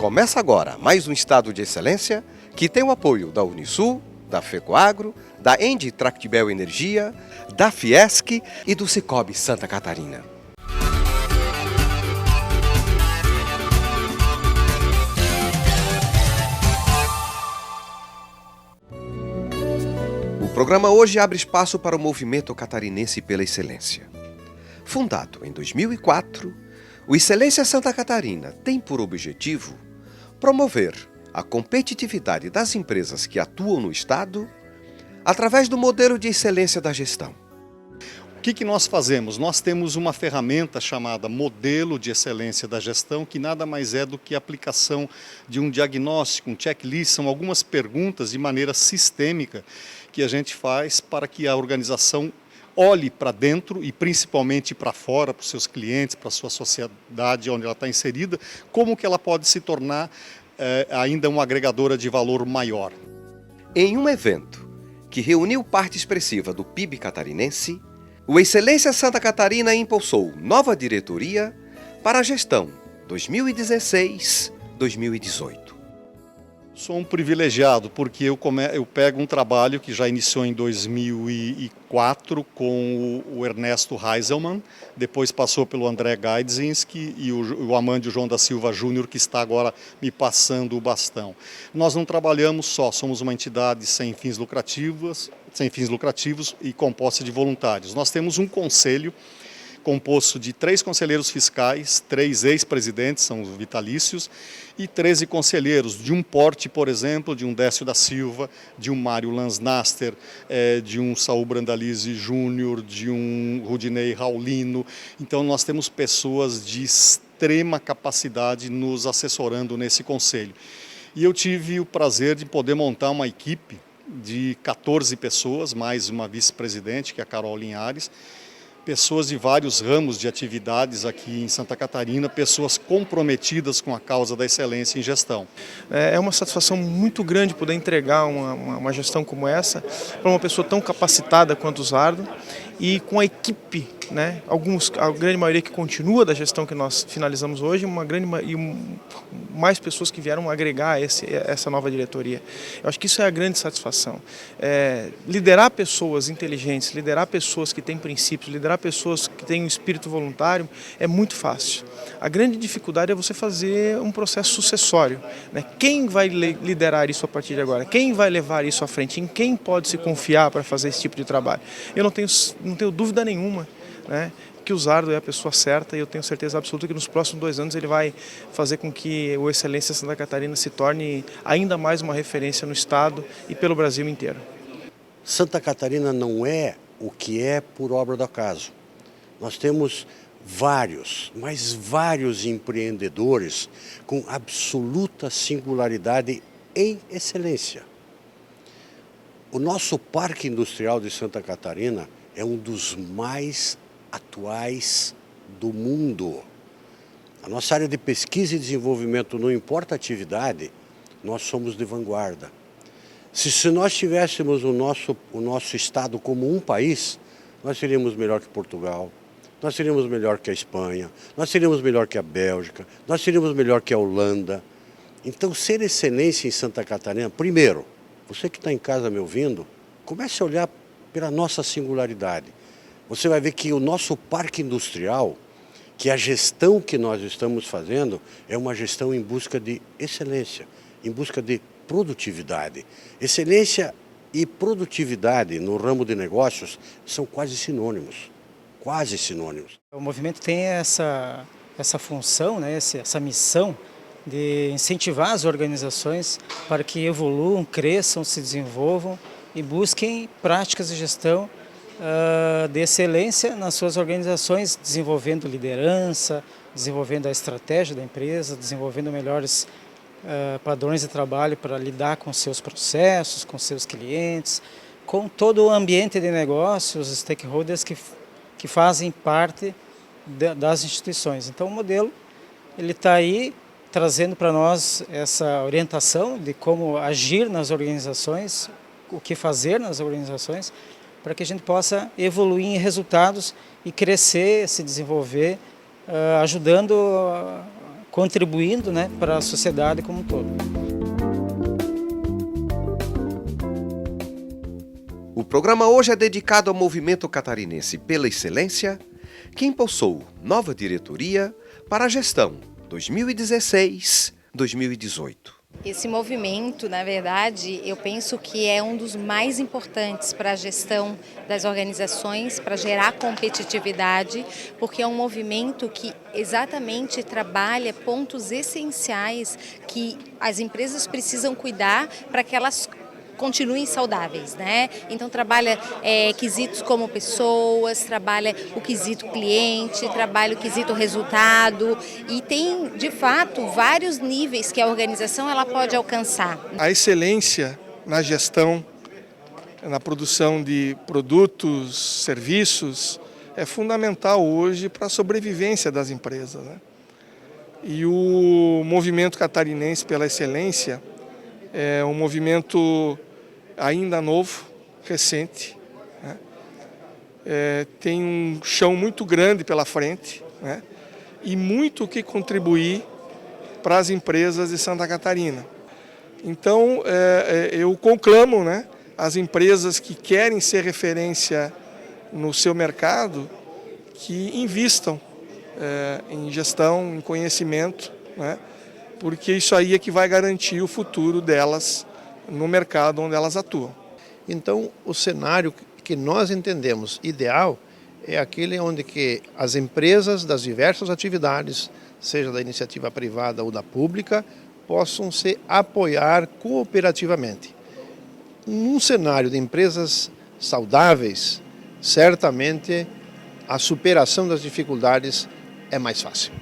Começa agora mais um Estado de Excelência que tem o apoio da Unisul, da FECOAGRO, da Engie Tractebel Energia, da Fiesc e do Cicobi Santa Catarina. O programa hoje abre espaço para o Movimento Catarinense pela Excelência. Fundado em 2004, o Excelência Santa Catarina tem por objetivo promover a competitividade das empresas que atuam no Estado através do modelo de excelência da gestão. O que nós fazemos? Nós temos uma ferramenta chamada Modelo de Excelência da Gestão, que nada mais é do que a aplicação de um diagnóstico, um checklist, são algumas perguntas de maneira sistêmica que a gente faz para que a organização olhe para dentro e principalmente para fora, para os seus clientes, para a sua sociedade onde ela está inserida, como que ela pode se tornar ainda uma agregadora de valor maior. Em um evento que reuniu parte expressiva do PIB catarinense, o Excelência Santa Catarina impulsou nova diretoria para a gestão 2016-2018. Sou um privilegiado porque eu pego um trabalho que já iniciou em 2004 com o Ernesto Heiselmann, depois passou pelo André Gaidzinski e o Amândio João da Silva Júnior, que está agora me passando o bastão. Nós não trabalhamos só, somos uma entidade sem fins lucrativos e composta de voluntários. Nós temos um conselho composto de 3 conselheiros fiscais, 3 ex-presidentes, são os vitalícios, e 13 conselheiros, de um porte, por exemplo, de um Décio da Silva, de um Mário Lansnaster, de um Saul Brandalize Júnior, de um Rudinei Raulino. Então nós temos pessoas de extrema capacidade nos assessorando nesse conselho. E eu tive o prazer de poder montar uma equipe de 14 pessoas, mais uma vice-presidente, que é a Carol Linhares, pessoas de vários ramos de atividades aqui em Santa Catarina, pessoas comprometidas com a causa da excelência em gestão. É uma satisfação muito grande poder entregar uma gestão como essa para uma pessoa tão capacitada quanto o Zardo e com a equipe, né? A grande maioria que continua da gestão que nós finalizamos hoje, mais pessoas que vieram agregar essa nova diretoria. Eu acho que isso é a grande satisfação. Liderar pessoas inteligentes, liderar pessoas que têm princípios, liderar pessoas que têm um espírito voluntário é muito fácil. A grande dificuldade é você fazer um processo sucessório, né? Quem vai liderar isso a partir de agora? Quem vai levar isso à frente? Em quem pode se confiar para fazer esse tipo de trabalho? Eu não tenho dúvida nenhuma, né, que o Zardo é a pessoa certa, e eu tenho certeza absoluta que nos próximos 2 anos ele vai fazer com que o Excelência Santa Catarina se torne ainda mais uma referência no Estado e pelo Brasil inteiro. Santa Catarina não é o que é por obra do acaso. Nós temos vários empreendedores com absoluta singularidade em excelência. O nosso Parque Industrial de Santa Catarina é um dos mais atuais do mundo. A nossa área de pesquisa e desenvolvimento, não importa a atividade, nós somos de vanguarda. Se nós tivéssemos o nosso estado como um país, nós seríamos melhor que Portugal, nós seríamos melhor que a Espanha, nós seríamos melhor que a Bélgica, nós seríamos melhor que a Holanda. Então, ser excelência em Santa Catarina, primeiro, você que está em casa me ouvindo, comece a olhar pela nossa singularidade. Você vai ver que o nosso parque industrial, que a gestão que nós estamos fazendo, é uma gestão em busca de excelência, em busca de produtividade. Excelência e produtividade no ramo de negócios são quase sinônimos. Quase sinônimos. O movimento tem essa função, né, essa missão de incentivar as organizações para que evoluam, cresçam, se desenvolvam e busquem práticas de gestão de excelência nas suas organizações, desenvolvendo liderança, desenvolvendo a estratégia da empresa, desenvolvendo melhores padrões de trabalho para lidar com seus processos, com seus clientes, com todo o ambiente de negócios, os stakeholders que fazem parte das instituições. Então o modelo ele está aí trazendo para nós essa orientação de como agir nas organizações, o que fazer nas organizações, para que a gente possa evoluir em resultados e crescer, se desenvolver, ajudando contribuindo, né, para a sociedade como um todo. O programa hoje é dedicado ao Movimento Catarinense pela Excelência, que impulsou nova diretoria para a gestão 2016-2018. Esse movimento, na verdade, eu penso que é um dos mais importantes para a gestão das organizações, para gerar competitividade, porque é um movimento que exatamente trabalha pontos essenciais que as empresas precisam cuidar para que elas continuem saudáveis, né? Então trabalha quesitos como pessoas, trabalha o quesito cliente, trabalha o quesito resultado e tem, de fato, vários níveis que a organização ela pode alcançar. A excelência na gestão, na produção de produtos, serviços, é fundamental hoje para a sobrevivência das empresas, né? E o movimento catarinense pela excelência é um movimento ainda novo, recente, né? Tem um chão muito grande pela frente, né? E muito que contribuir para as empresas de Santa Catarina. Então, eu conclamo, né, as empresas que querem ser referência no seu mercado, que invistam em gestão, em conhecimento, né? Porque isso aí é que vai garantir o futuro delas no mercado onde elas atuam. Então, o cenário que nós entendemos ideal é aquele onde que as empresas das diversas atividades, seja da iniciativa privada ou da pública, possam se apoiar cooperativamente. Num cenário de empresas saudáveis, certamente a superação das dificuldades é mais fácil.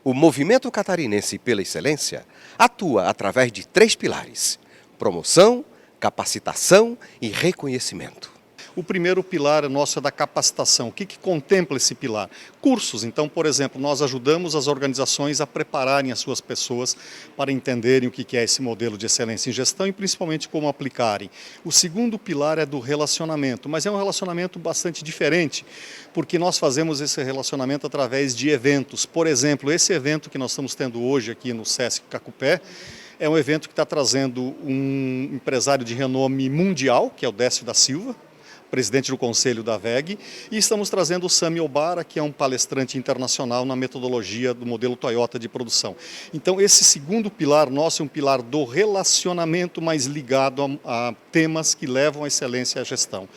O Movimento Catarinense pela Excelência atua através de 3 pilares: promoção, capacitação e reconhecimento. O primeiro pilar nosso é da capacitação. O que contempla esse pilar? Cursos. Então, por exemplo, nós ajudamos as organizações a prepararem as suas pessoas para entenderem o que é esse modelo de excelência em gestão e principalmente como aplicarem. O segundo pilar é do relacionamento, mas é um relacionamento bastante diferente, porque nós fazemos esse relacionamento através de eventos. Por exemplo, esse evento que nós estamos tendo hoje aqui no Sesc Cacupé, é um evento que está trazendo um empresário de renome mundial, que é o Décio da Silva, presidente do conselho da WEG, e estamos trazendo o Sami Obara, que é um palestrante internacional na metodologia do modelo Toyota de produção. Então, esse segundo pilar nosso é um pilar do relacionamento mais ligado a temas que levam à excelência e à gestão.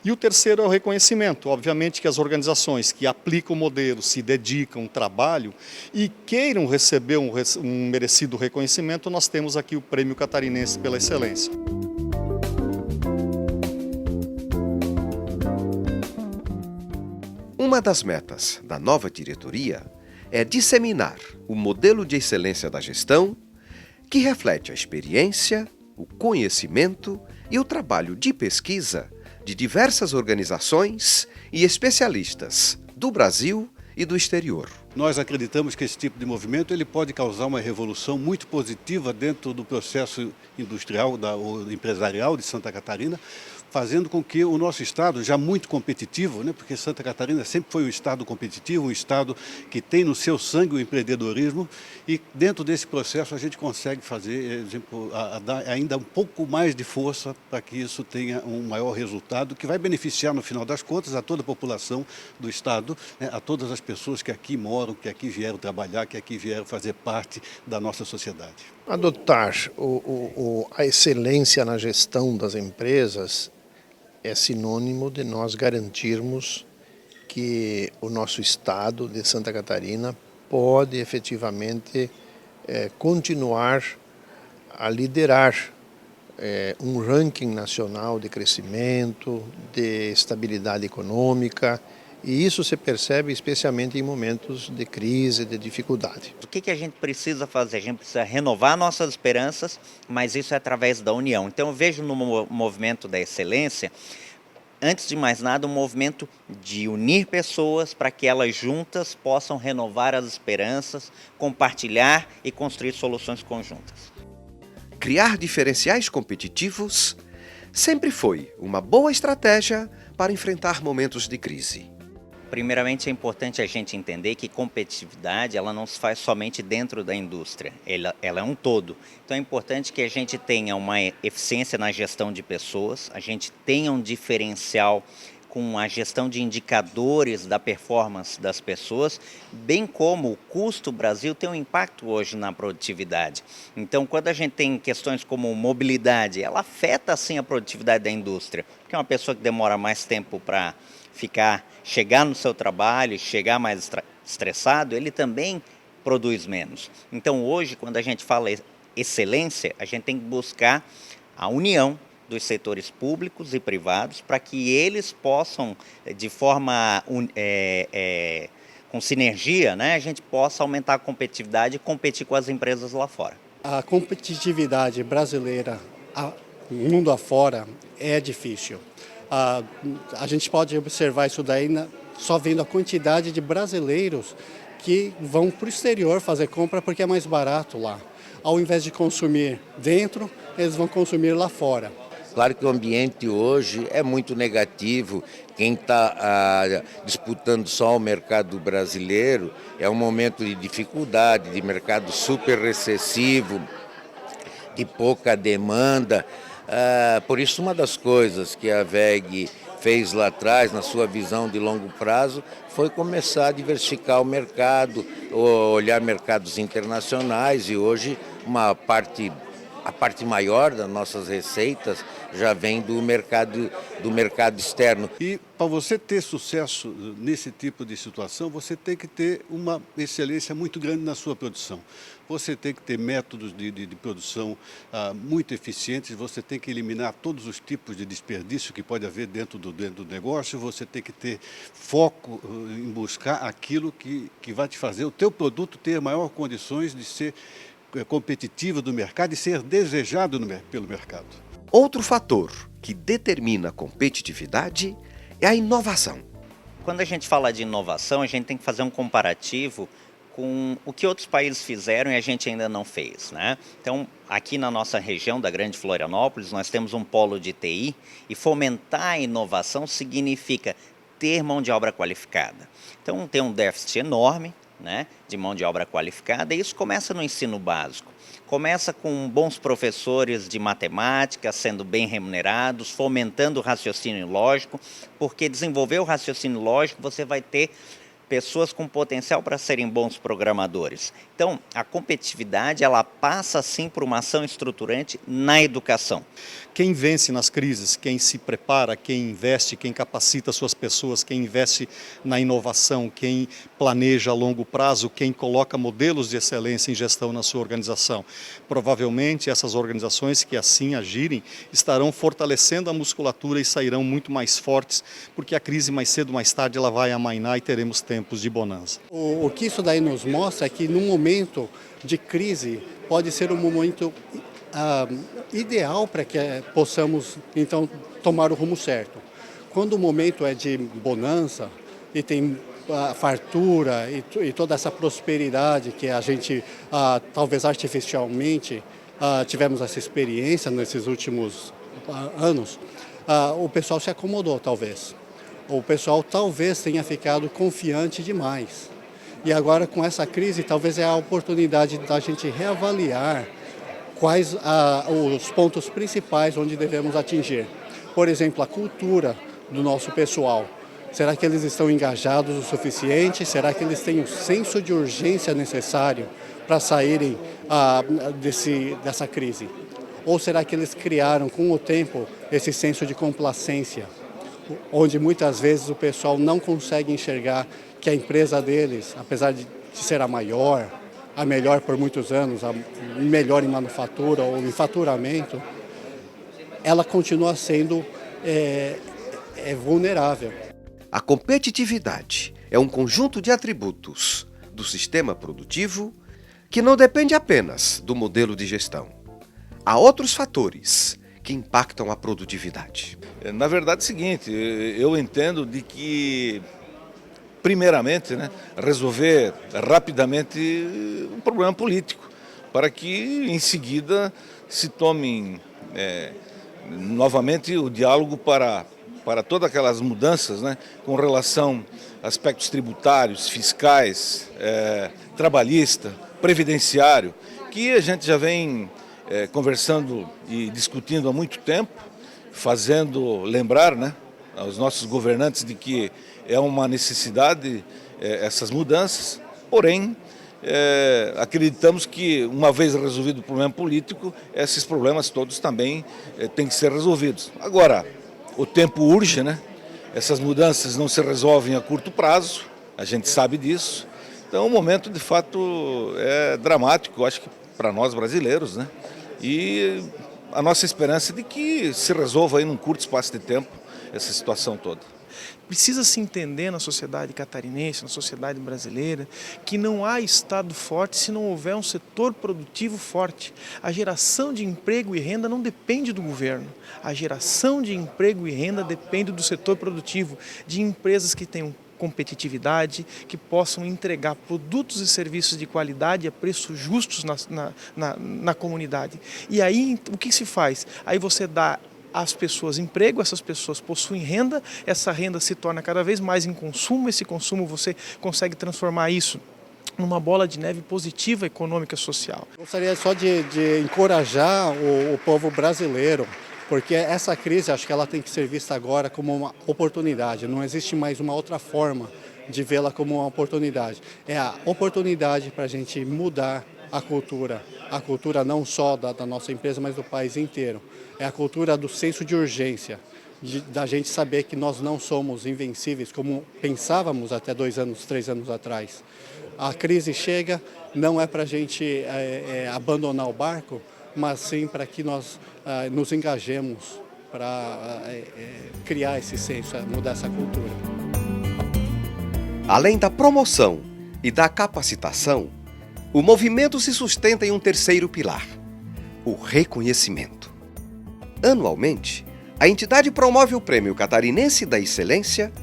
E o terceiro é o reconhecimento. Obviamente que as organizações que aplicam o modelo, se dedicam, trabalham e queiram receber um merecido reconhecimento, nós temos aqui o Prêmio Catarinense pela Excelência. Uma das metas da nova diretoria é disseminar o modelo de excelência da gestão, que reflete a experiência, o conhecimento e o trabalho de pesquisa de diversas organizações e especialistas do Brasil e do exterior. Nós acreditamos que esse tipo de movimento ele pode causar uma revolução muito positiva dentro do processo industrial ou empresarial de Santa Catarina, fazendo com que o nosso estado, já muito competitivo, né, porque Santa Catarina sempre foi um estado competitivo, um estado que tem no seu sangue o empreendedorismo, e dentro desse processo a gente consegue fazer, exemplo, dar ainda um pouco mais de força para que isso tenha um maior resultado, que vai beneficiar no final das contas a toda a população do estado, né, a todas as pessoas que aqui moram, que aqui vieram trabalhar, que aqui vieram fazer parte da nossa sociedade. Adotar a excelência na gestão das empresas é sinônimo de nós garantirmos que o nosso estado de Santa Catarina pode efetivamente continuar a liderar um ranking nacional de crescimento, de estabilidade econômica, e isso se percebe especialmente em momentos de crise, de dificuldade. O que a gente precisa fazer? A gente precisa renovar nossas esperanças, mas isso é através da união. Então eu vejo no movimento da excelência, antes de mais nada, um movimento de unir pessoas para que elas juntas possam renovar as esperanças, compartilhar e construir soluções conjuntas. Criar diferenciais competitivos sempre foi uma boa estratégia para enfrentar momentos de crise. Primeiramente, é importante a gente entender que competitividade ela não se faz somente dentro da indústria, ela é um todo. Então é importante que a gente tenha uma eficiência na gestão de pessoas, a gente tenha um diferencial com a gestão de indicadores da performance das pessoas, bem como o custo Brasil tem um impacto hoje na produtividade. Então, quando a gente tem questões como mobilidade, ela afeta sim a produtividade da indústria, porque uma pessoa que demora mais tempo para chegar no seu trabalho, chegar mais estressado, ele também produz menos. Então, hoje, quando a gente fala excelência, a gente tem que buscar a união dos setores públicos e privados para que eles possam, de forma com sinergia, né, a gente possa aumentar a competitividade e competir com as empresas lá fora. A competitividade brasileira, mundo afora, é difícil. A gente pode observar isso daí só vendo a quantidade de brasileiros que vão para o exterior fazer compra porque é mais barato lá. Ao invés de consumir dentro, eles vão consumir lá fora. Claro que o ambiente hoje é muito negativo. Quem está disputando só o mercado brasileiro é um momento de dificuldade, de mercado super recessivo, de pouca demanda. Por isso, uma das coisas que a WEG fez lá atrás, na sua visão de longo prazo, foi começar a diversificar o mercado, olhar mercados internacionais, e hoje a parte maior das nossas receitas já vem do mercado externo. E para você ter sucesso nesse tipo de situação, você tem que ter uma excelência muito grande na sua produção. Você tem que ter métodos de produção muito eficientes, você tem que eliminar todos os tipos de desperdício que pode haver dentro do negócio, você tem que ter foco em buscar aquilo que vai te fazer o teu produto ter maior condições de ser competitivo do mercado e ser desejado pelo mercado. Outro fator que determina a competitividade é a inovação. Quando a gente fala de inovação, a gente tem que fazer um comparativo com o que outros países fizeram e a gente ainda não fez, né? Então, aqui na nossa região da Grande Florianópolis, nós temos um polo de TI e fomentar a inovação significa ter mão de obra qualificada. Então, tem um déficit enorme, né, de mão de obra qualificada, e isso começa no ensino básico. Começa com bons professores de matemática, sendo bem remunerados, fomentando o raciocínio lógico, porque desenvolver o raciocínio lógico você vai ter pessoas com potencial para serem bons programadores. Então, a competitividade ela passa sim por uma ação estruturante na educação. Quem vence nas crises, quem se prepara, quem investe, quem capacita suas pessoas, quem investe na inovação, quem planeja a longo prazo, quem coloca modelos de excelência em gestão na sua organização. Provavelmente essas organizações que assim agirem estarão fortalecendo a musculatura e sairão muito mais fortes, porque a crise mais cedo ou mais tarde ela vai amainar e teremos tempos de bonança. O que isso daí nos mostra é que num momento de crise pode ser um momento ideal para que possamos então tomar o rumo certo. Quando o momento é de bonança e tem fartura e toda essa prosperidade que a gente talvez artificialmente tivemos essa experiência nesses últimos anos, o pessoal se acomodou talvez. O pessoal talvez tenha ficado confiante demais. E agora com essa crise talvez é a oportunidade da gente reavaliar quais os pontos principais onde devemos atingir. Por exemplo, a cultura do nosso pessoal. Será que eles estão engajados o suficiente? Será que eles têm o senso de urgência necessário para saírem dessa crise? Ou será que eles criaram com o tempo esse senso de complacência, onde muitas vezes o pessoal não consegue enxergar que a empresa deles, apesar de ser a melhor por muitos anos, a melhor em manufatura ou em faturamento, ela continua sendo vulnerável. A competitividade é um conjunto de atributos do sistema produtivo que não depende apenas do modelo de gestão. Há outros fatores que impactam a produtividade. Na verdade é o seguinte, eu entendo de que primeiramente, né, resolver rapidamente um problema político, para que em seguida se tome novamente o diálogo para para todas aquelas mudanças, né, com relação a aspectos tributários, fiscais, trabalhista, previdenciário, que a gente já vem conversando e discutindo há muito tempo, fazendo lembrar, né, aos nossos governantes de que é uma necessidade essas mudanças, porém acreditamos que, uma vez resolvido o problema político, esses problemas todos também têm que ser resolvidos. Agora, o tempo urge, né? Essas mudanças não se resolvem a curto prazo, a gente sabe disso. Então, o momento, de fato, é dramático, eu acho que para nós brasileiros, né? E a nossa esperança é de que se resolva aí num curto espaço de tempo essa situação toda. Precisa se entender na sociedade catarinense, na sociedade brasileira, que não há Estado forte se não houver um setor produtivo forte. A geração de emprego e renda não depende do governo. A geração de emprego e renda depende do setor produtivo, de empresas que tenham competitividade, que possam entregar produtos e serviços de qualidade a preços justos na comunidade. E aí, o que se faz? Aí você dá às pessoas emprego, essas pessoas possuem renda, essa renda se torna cada vez mais em consumo, esse consumo você consegue transformar isso numa bola de neve positiva, econômica e social. Gostaria só de encorajar o povo brasileiro, porque essa crise, acho que ela tem que ser vista agora como uma oportunidade, não existe mais uma outra forma de vê-la como uma oportunidade. É a oportunidade para a gente mudar a cultura não só da nossa empresa, mas do país inteiro. É a cultura do senso de urgência, da gente saber que nós não somos invencíveis como pensávamos até 2 anos, 3 anos atrás. A crise chega, não é para a gente abandonar o barco, mas sim para que nós nos engajemos para criar esse senso, mudar essa cultura. Além da promoção e da capacitação, o movimento se sustenta em um terceiro pilar, o reconhecimento. Anualmente, a entidade promove o Prêmio Catarinense da Excelência,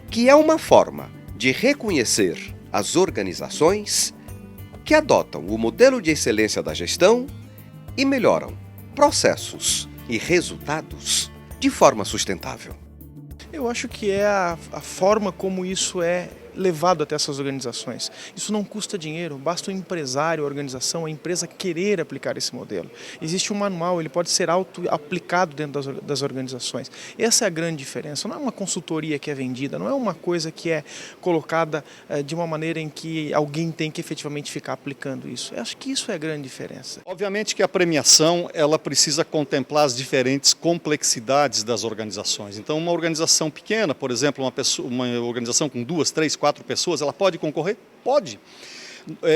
que é uma forma de reconhecer as organizações que adotam o modelo de excelência da gestão e melhoram processos e resultados de forma sustentável. Eu acho que é a forma como isso é levado até essas organizações. Isso não custa dinheiro, basta o empresário, a organização, a empresa querer aplicar esse modelo. Existe um manual, ele pode ser auto-aplicado dentro das organizações. Essa é a grande diferença. Não é uma consultoria que é vendida, não é uma coisa que é colocada de uma maneira em que alguém tem que efetivamente ficar aplicando isso. Eu acho que isso é a grande diferença. Obviamente que a premiação ela precisa contemplar as diferentes complexidades das organizações. Então, uma organização pequena, por exemplo, uma organização com 2, 3, 4 pessoas, ela pode concorrer? Pode.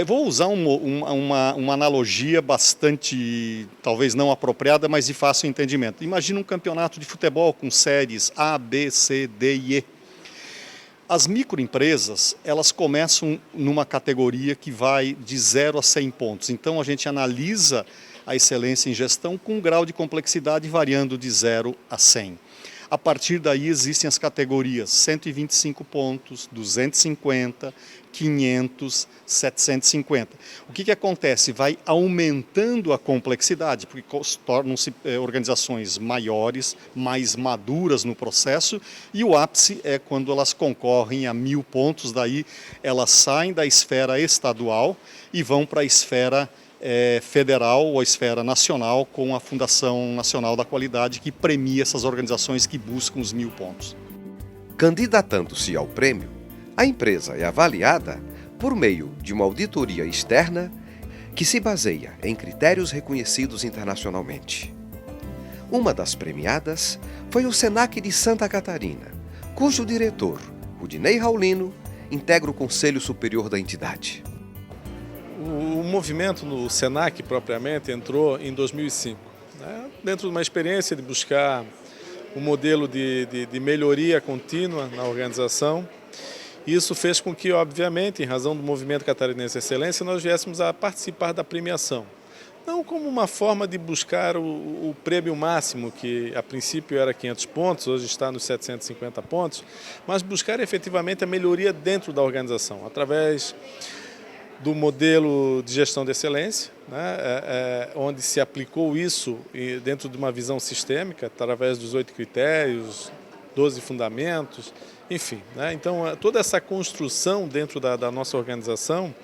Vou usar uma analogia bastante, talvez não apropriada, mas de fácil entendimento. Imagina um campeonato de futebol com séries A, B, C, D e E. As microempresas, elas começam numa categoria que vai de 0 a 100 pontos. Então, a gente analisa a excelência em gestão com um grau de complexidade variando de 0 a 100. A partir daí existem as categorias 125 pontos, 250, 500, 750. O que acontece? Vai aumentando a complexidade, porque tornam-se organizações maiores, mais maduras no processo, e o ápice é quando elas concorrem a 1000 pontos, daí elas saem da esfera estadual e vão para a esfera federal ou a esfera nacional, com a Fundação Nacional da Qualidade, que premia essas organizações que buscam os 1000 pontos. Candidatando-se ao prêmio, a empresa é avaliada por meio de uma auditoria externa que se baseia em critérios reconhecidos internacionalmente. Uma das premiadas foi o SENAC de Santa Catarina, cujo diretor, Rudinei Raulino, integra o Conselho Superior da entidade. O movimento no SENAC, propriamente, entrou em 2005, né? Dentro de uma experiência de buscar um modelo de melhoria contínua na organização. Isso fez com que, obviamente, em razão do Movimento Catarinense Excelência, nós viéssemos a participar da premiação. Não como uma forma de buscar o prêmio máximo, que a princípio era 500 pontos, hoje está nos 750 pontos, mas buscar efetivamente a melhoria dentro da organização, através do modelo de gestão de excelência, né, onde se aplicou isso dentro de uma visão sistêmica, através dos 8 critérios, 12 fundamentos, enfim, né? Então, toda essa construção dentro da nossa organização,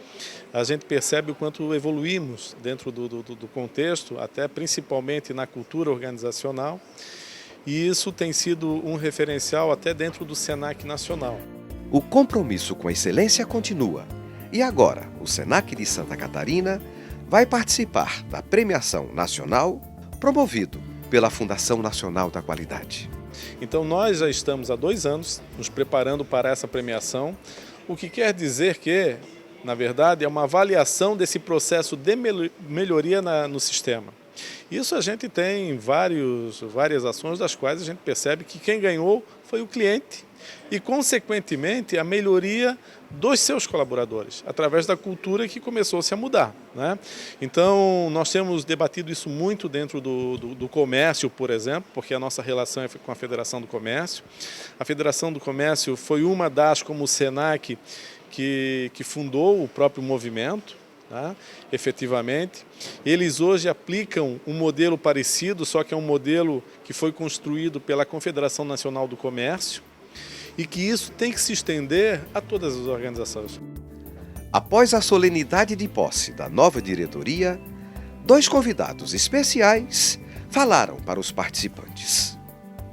a gente percebe o quanto evoluímos dentro do contexto, até principalmente na cultura organizacional, e isso tem sido um referencial até dentro do SENAC nacional. O compromisso com a excelência continua. E agora, o SENAC de Santa Catarina vai participar da premiação nacional promovido pela Fundação Nacional da Qualidade. Então nós já estamos há 2 anos nos preparando para essa premiação, o que quer dizer que, na verdade, é uma avaliação desse processo de melhoria no sistema. Isso a gente tem várias ações das quais a gente percebe que quem ganhou foi o cliente e, consequentemente, a melhoria dos seus colaboradores, através da cultura que começou-se a mudar, né? Então, nós temos debatido isso muito dentro do comércio, por exemplo, porque a nossa relação é com a Federação do Comércio. A Federação do Comércio foi uma das, como o SENAC, que fundou o próprio movimento, tá? Efetivamente. Eles hoje aplicam um modelo parecido, só que é um modelo que foi construído pela Confederação Nacional do Comércio, e que isso tem que se estender a todas as organizações. Após a solenidade de posse da nova diretoria, 2 convidados especiais falaram para os participantes.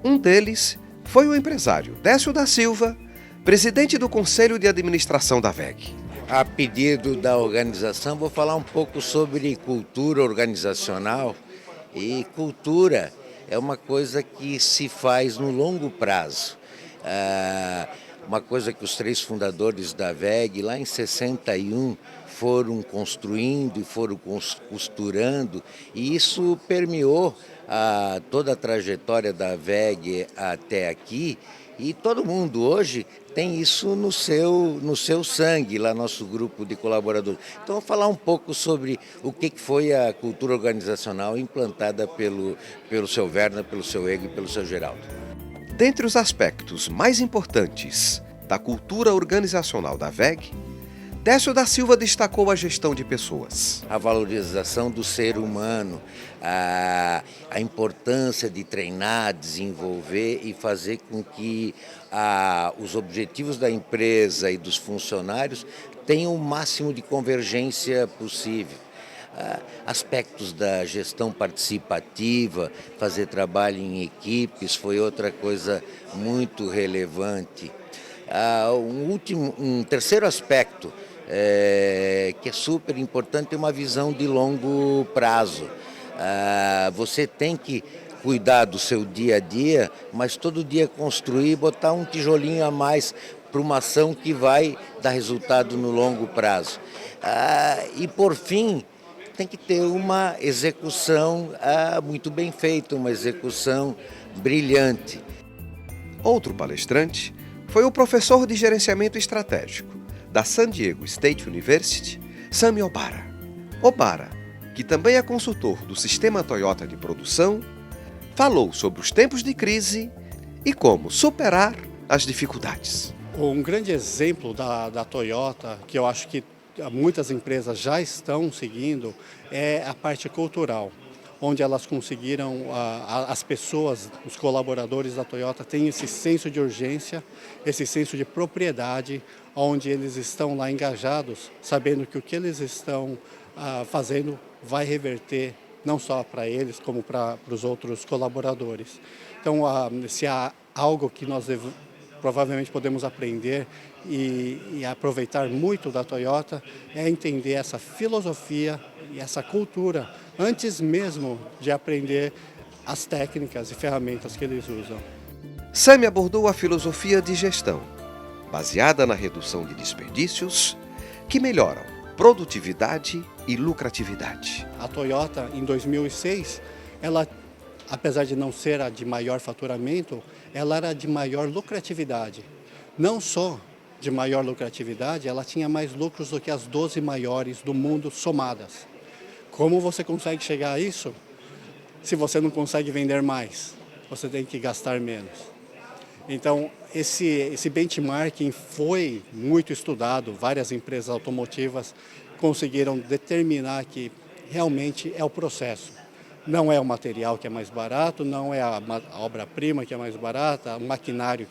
Um deles foi o empresário Décio da Silva, presidente do Conselho de Administração da WEG. A pedido da organização, vou falar um pouco sobre cultura organizacional. E cultura é uma coisa que se faz no longo prazo. Uma coisa que os 3 fundadores da WEG, lá em 61, foram construindo e foram costurando, e isso permeou toda a trajetória da WEG até aqui, e todo mundo hoje tem isso no seu sangue, lá nosso grupo de colaboradores. Então, vou falar um pouco sobre o que foi a cultura organizacional implantada pelo seu Werner, pelo seu Ego e pelo seu Geraldo. Dentre os aspectos mais importantes da cultura organizacional da WEG, Décio da Silva destacou a gestão de pessoas. A valorização do ser humano, a importância de treinar, desenvolver e fazer com que os objetivos da empresa e dos funcionários tenham o máximo de convergência possível. Aspectos da gestão participativa, fazer trabalho em equipes foi outra coisa muito relevante. Um terceiro aspecto que é super importante é uma visão de longo prazo. Você tem que cuidar do seu dia a dia, mas todo dia construir, botar um tijolinho a mais para uma ação que vai dar resultado no longo prazo. E por fim, tem que ter uma execução muito bem feita, uma execução brilhante. Outro palestrante foi o professor de gerenciamento estratégico da San Diego State University, Sami Obara. Obara, que também é consultor do sistema Toyota de produção, falou sobre os tempos de crise e como superar as dificuldades. Um grande exemplo da Toyota, que eu acho que muitas empresas já estão seguindo, é a parte cultural, onde elas conseguiram, as pessoas, os colaboradores da Toyota têm esse senso de urgência, esse senso de propriedade, onde eles estão lá engajados, sabendo que o que eles estão fazendo vai reverter não só para eles, como para os outros colaboradores. Então, se há algo que nós provavelmente podemos aprender e aproveitar muito da Toyota, é entender essa filosofia e essa cultura, antes mesmo de aprender as técnicas e ferramentas que eles usam. Sami abordou a filosofia de gestão, baseada na redução de desperdícios, que melhoram produtividade e lucratividade. A Toyota, em 2006, ela, apesar de não ser a de maior faturamento, ela era de maior lucratividade. Não só de maior lucratividade, ela tinha mais lucros do que as 12 maiores do mundo somadas. Como você consegue chegar a isso se você não consegue vender mais? Você tem que gastar menos. Então, esse benchmarking foi muito estudado, várias empresas automotivas conseguiram determinar que realmente é o processo. Não é o material que é mais barato, não é a obra-prima que é mais barata, o maquinário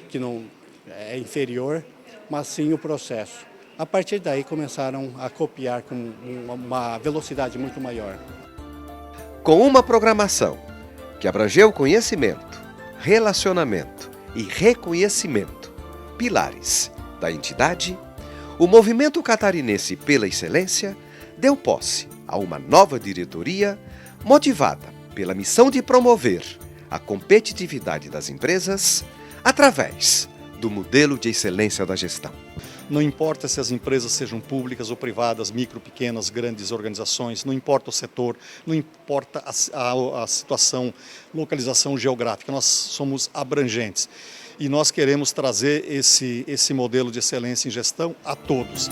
que não é inferior, mas sim o processo. A partir daí começaram a copiar com uma velocidade muito maior. Com uma programação que abrangeu conhecimento, relacionamento e reconhecimento, pilares da entidade, o Movimento Catarinense pela Excelência deu posse a uma nova diretoria motivada pela missão de promover a competitividade das empresas através do modelo de excelência da gestão. Não importa se as empresas sejam públicas ou privadas, micro, pequenas, grandes organizações, não importa o setor, não importa a situação, localização geográfica, nós somos abrangentes. E nós queremos trazer esse modelo de excelência em gestão a todos.